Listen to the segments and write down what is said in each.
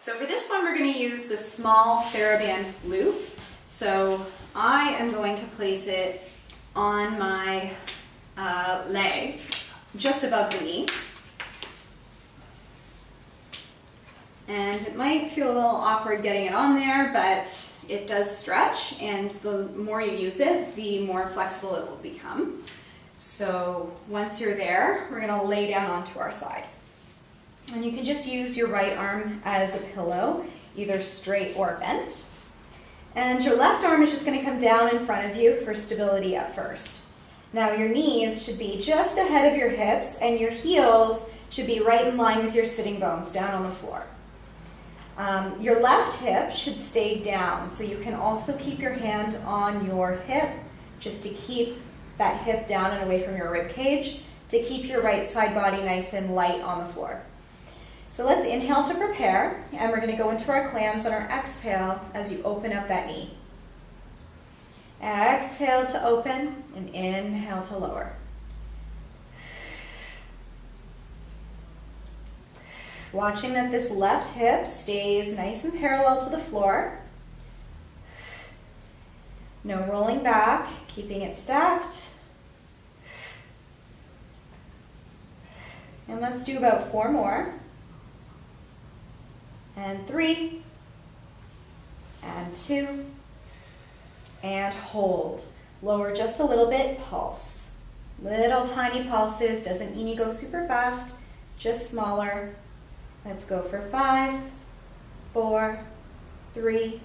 So for this one, we're going to use the small Theraband Loop. So I am going to place it on my legs, just above the knee. And it might feel a little awkward getting it on there, but it does stretch, and the more you use it, the more flexible it will become. So once you're there, we're going to lay down onto our side. And you can just use your right arm as a pillow, either straight or bent. And your left arm is just going to come down in front of you for stability at first. Now your knees should be just ahead of your hips, and your heels should be right in line with your sitting bones down on the floor. Your left hip should stay down, so you can also keep your hand on your hip just to keep that hip down and away from your rib cage, to keep your right side body nice and light on the floor. So let's inhale to prepare, and we're going to go into our clams on our exhale as you open up that knee. Exhale to open, and inhale to lower. Watching that this left hip stays nice and parallel to the floor. No rolling back, keeping it stacked. And let's do about 4 more. And 3, and 2, and hold. Lower just a little bit, pulse. Little tiny pulses, doesn't mean you go super fast, just smaller. Let's go for 5, 4, 3,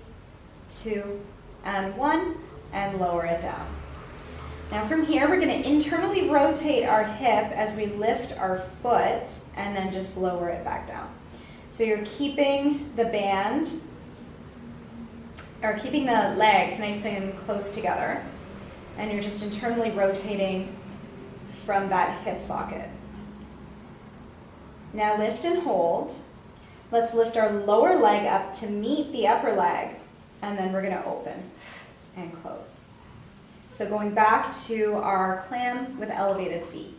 2, and 1, and lower it down. Now from here, we're going to internally rotate our hip as we lift our foot, and then just lower it back down. So you're keeping the band, or keeping the legs nice and close together, and you're just internally rotating from that hip socket. Now lift and hold. Let's lift our lower leg up to meet the upper leg, and then we're going to open and close. So going back to our clam with elevated feet.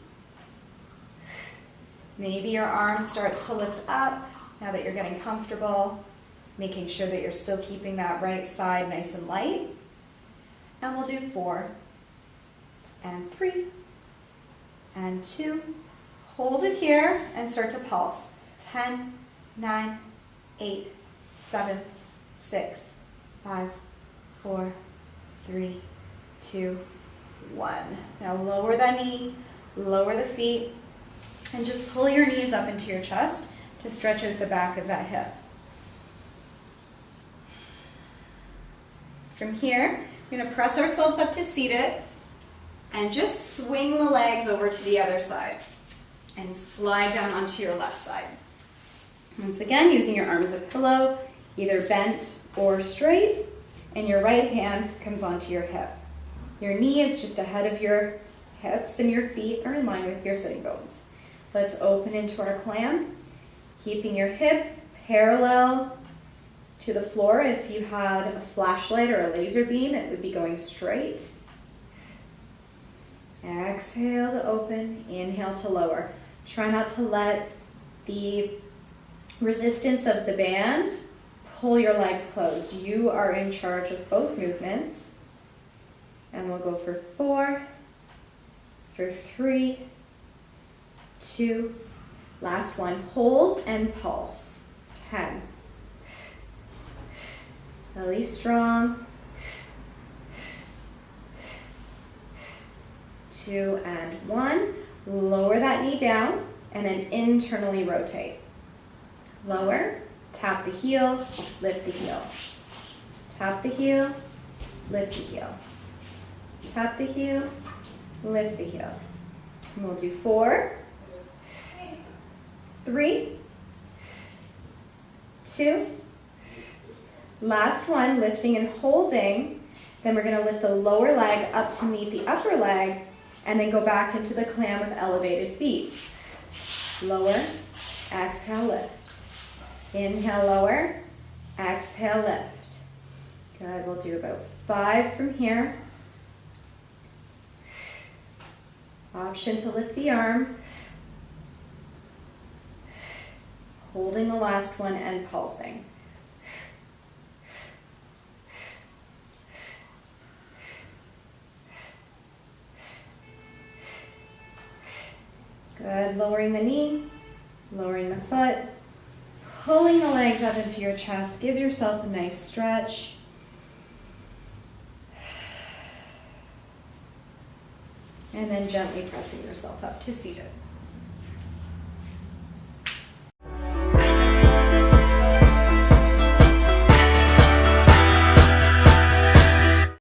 Maybe your arm starts to lift up now that you're getting comfortable, making sure that you're still keeping that right side nice and light. And we'll do 4, and 3, and 2. Hold it here and start to pulse. 10, 9, 8, 7, 6, 5, 4, 3, 2, 1. Now lower that knee, lower the feet, and just pull your knees up into your chest to stretch out the back of that hip. From here, we're going to press ourselves up to seated and just swing the legs over to the other side and slide down onto your left side. Once again, using your arm as a pillow, either bent or straight, and your right hand comes onto your hip. Your knee is just ahead of your hips, and your feet are in line with your sitting bones. Let's open into our clam, keeping your hip parallel to the floor. If you had a flashlight or a laser beam, it would be going straight. Exhale to open, inhale to lower. Try not to let the resistance of the band pull your legs closed. You are in charge of both movements. And we'll go for 4, for 3, 2, last one. Hold and pulse. 10. Belly strong. 2 and 1. Lower that knee down and then internally rotate. Lower, tap the heel, lift the heel. Tap the heel, lift the heel. Tap the heel, lift the heel. And we'll do 4, 3, 2. Last one, lifting and holding. Then we're going to lift the lower leg up to meet the upper leg, and then go back into the clam with elevated feet. Lower, exhale, lift. Inhale, lower, exhale, lift. Good, we'll do about 5 from here. Option to lift the arm. Holding the last one and pulsing. Good, lowering the knee, lowering the foot, pulling the legs up into your chest. Give yourself a nice stretch. And then gently pressing yourself up to seated.